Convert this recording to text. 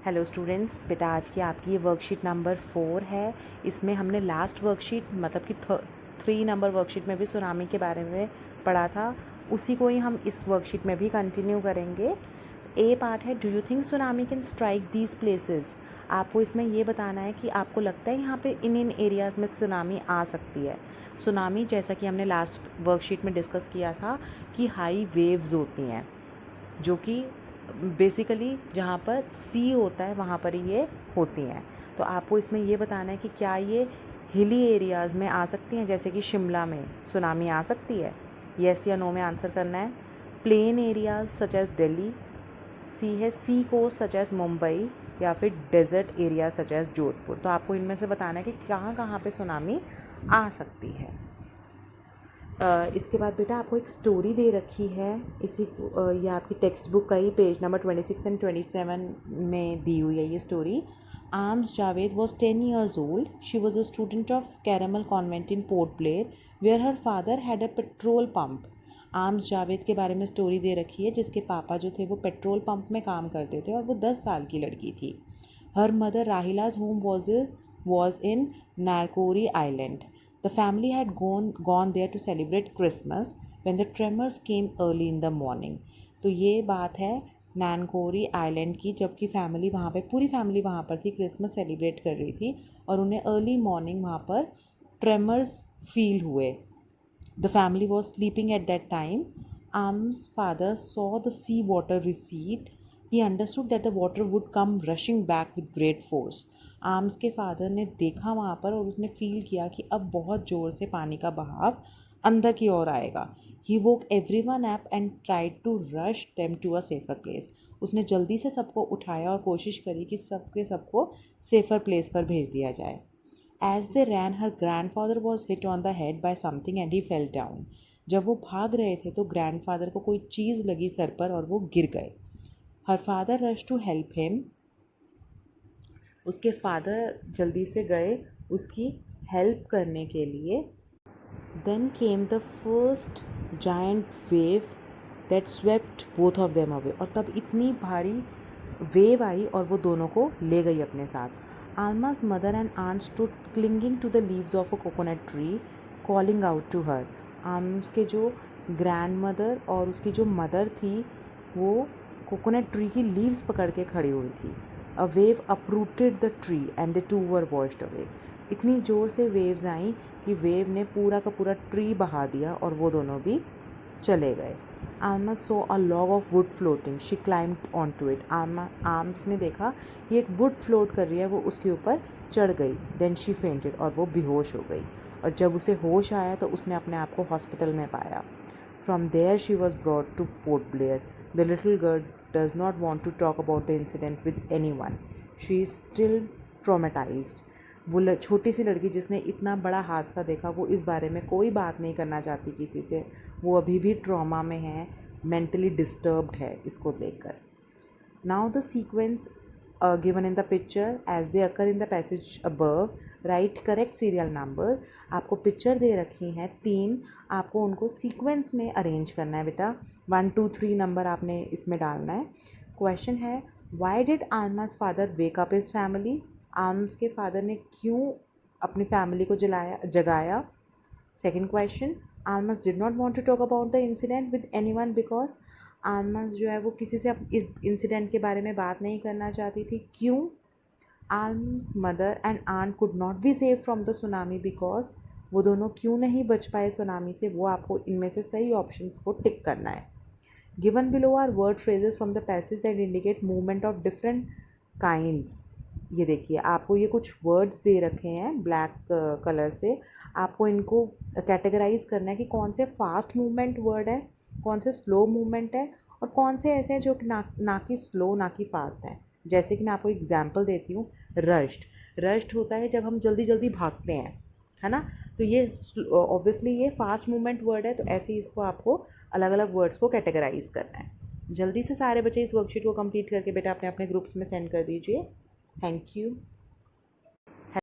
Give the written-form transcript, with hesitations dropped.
Hello students, बेटा आज की आपकी ये वर्कशीट नंबर 4 है। इसमें हमने लास्ट वर्कशीट मतलब कि 3 नंबर वर्कशीट में भी सुनामी के बारे में पढ़ा था, उसी को ही हम इस वर्कशीट में भी कंटिन्यू करेंगे। ए पार्ट है, do you think tsunami can strike these places. आपको इसमें ये बताना है कि आपको लगता है यहाँ पे इन एरियाज़ में सुनामी आ सकती है। सुनामी जैसा कि हमने लास्ट वर्कशीट में डिस्कस किया था कि हाई वेव्स होती हैं, जो कि बेसिकली जहाँ पर सी होता है वहाँ पर ही ये होती हैं। तो आपको इसमें ये बताना है कि क्या ये हिली एरियाज़ में आ सकती हैं, जैसे कि शिमला में सुनामी आ सकती है। येस या नो में आंसर करना है। Plain areas such as Delhi, sea है sea coast such as Mumbai, या फिर desert area such as Jodhpur. तो आपको इनमें से बताना है कि कहाँ कहाँ पे सुनामी आ सकती है। इसके बाद बेटा आपको एक स्टोरी दे रखी है, ये आपकी टेक्स्ट बुक का ही पेज नंबर 26 एंड 27 में दी हुई है ये story. Arms Javed was 10 years old. She was a student of Caramel Convent in Port Blair, where her father had a petrol pump. Arms Javed के बारे में स्टोरी दे रखी है, जिसके पापा जो थे वो पेट्रोल पंप में काम करते थे और वो 10 साल की लड़की थी। हर मदर राहिलाज होम वॉज इन नारकोरी island. The family had gone there to celebrate Christmas when the tremors came early in the morning. तो ये बात है नैनकोरी आइलैंड की, जबकि फैमिली वहाँ पे पूरी फैमिली वहाँ पर थी, क्रिसमस सेलिब्रेट कर रही थी और उन्हें अर्ली मॉर्निंग वहाँ पर ट्रेमर्स फील हुए. The family was sleeping at that time. Am's father saw the sea water recede. He understood that the water would come rushing back with great force. Arms के father ने देखा वहाँ पर और उसने फील किया कि अब बहुत ज़ोर से पानी का बहाव अंदर की ओर आएगा. He woke everyone up and tried to rush them to a safer place. उसने जल्दी से सबको उठाया और कोशिश करी कि सबको सेफर प्लेस पर भेज दिया जाए. As they ran, her grandfather was hit on the head by something and he fell down. जब वो भाग रहे थे तो ग्रैंडफादर को कोई चीज़ लगी सर पर और वो गिर गए. Her father rushed to help him. उसके फादर जल्दी से गए उसकी हेल्प करने के लिए. Then came the first giant wave that swept both of them away. और तब इतनी भारी वेव आई और वो दोनों को ले गई अपने साथ. Alma's mother and aunt stood clinging to the leaves of a coconut tree, calling out to her. Arms के जो ग्रैंड मदर और उसकी जो मदर थी वो कोकोनट ट्री की लीव्स पकड़ के खड़ी हुई थी. A wave uprooted the tree and the two were washed away. इतनी ज़ोर से वेव्स आई कि वेव ने पूरा का पूरा ट्री बहा दिया और वो दोनों भी चले गए. Alma saw a log of wood floating. She climbed onto it. Arms ने देखा ये एक वुड फ्लोट कर रही है, वो उसके ऊपर चढ़ गई. Then she fainted. और वो बेहोश हो गई. और जब उसे होश आया तो उसने अपने आप को हॉस्पिटल में पाया. From there she was brought to Port Blair. The little girl does not want to talk about the incident with anyone. She is still traumatized. वो छोटी सी लड़की जिसने इतना बड़ा हादसा देखा वो इस बारे में कोई बात नहीं करना चाहती किसी से. वो अभी भी ट्रॉमा में है, मेंटली डिस्टर्ब्ड है इसको देखकर. Now the sequence given in the picture as they occur in the passage above. Right correct serial number. आपको पिक्चर दे रखी हैं 3, आपको उनको सीक्वेंस में अरेंज करना है बेटा. 1 2 3 नंबर आपने इसमें डालना है. क्वेश्चन है, वाई डिड आल्मा's father wake up his family. आर्म्स के फादर ने क्यों अपनी फैमिली को जगाया. Second question, Almas did not want to talk about the incident with anyone because Almas जो है वो किसी से इस इंसिडेंट के बारे में बात नहीं करना चाहती थी. क्यों. Almas mother and aunt could not be save from the tsunami because वो दोनों क्यों नहीं बच पाए सुनामी से. वो आपको इनमें से सही ऑप्शंस को टिक करना है. Given below are word phrases from the passage that indicate movement of different kinds. ये देखिए आपको ये कुछ वर्ड्स दे रखे हैं ब्लैक कलर से. आपको इनको कैटेगराइज करना है कि कौन से फास्ट मूवमेंट वर्ड है, कौन से स्लो मूवमेंट है और कौन से ऐसे हैं जो ना कि स्लो ना कि फास्ट हैं. जैसे कि मैं आपको एग्जांपल देती हूँ. रश्ड होता है जब हम जल्दी जल्दी भागते हैं, है ना. तो ये ऑब्वियसली ये फास्ट मूवमेंट वर्ड है. तो ऐसे ही इसको आपको अलग अलग वर्ड्स को कैटेगराइज करना है. जल्दी से सारे बच्चे इस वर्कशीट को कंप्लीट करके बेटा अपने अपने ग्रुप्स में सेंड कर दीजिए. Thank you.